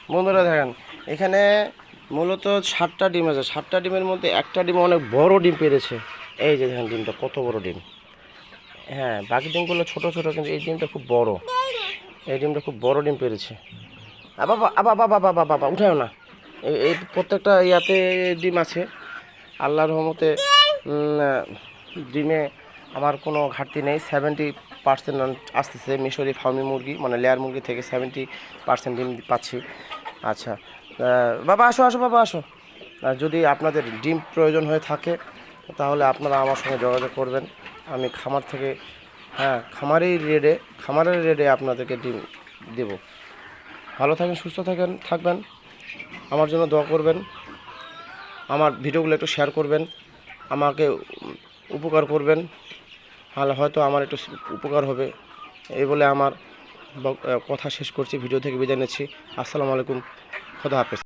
বন্ধুরা দেখেন, এখানে মূলত 7টা ডিম আছে। 7টা ডিমের মধ্যে একটা ডিম অনেক বড় ডিম পেরেছে। এই যে দেখেন ডিমটা কত বড় ডিম। হ্যাঁ, বাকি ডিমগুলো ছোট ছোট, কিন্তু এই ডিমটা খুব বড়। এই ডিমটা খুব বড় ডিম পেরেছে। বাবা বাবা বাবা বাবা বাবা উঠাও না। এই প্রত্যেকটা ইয়াতে ডিম আছে। আল্লাহর রহমতে ডিমে আমার কোনো ঘাটতি নেই। 70% আসতেছে মিশরি ফার্মি মুরগি, মানে লেয়ার মুরগি থেকে 70% ডিম পাচ্ছি। আচ্ছা, বাবা আসো আসো বাবা আসো। যদি আপনাদের ডিম প্রয়োজন হয়ে থাকে তাহলে আপনারা আমার সঙ্গে যোগাযোগ করবেন। আমি খামার থেকে, হ্যাঁ, খামারের রেটে আপনাদেরকে ডিম দেব। ভালো থাকেন, সুস্থ থাকবেন। আমার জন্য দোয়া করবেন। আমার ভিডিওগুলো একটু শেয়ার করবেন, আমাকে উপকার করবেন, তাহলে হয়তো আমার একটু উপকার হবে। এই বলে আমার কথা শেষ করছি, ভিডিও থেকে বিদায় নিচ্ছি। আসসালামু আলাইকুম, খোদা হাফেজ।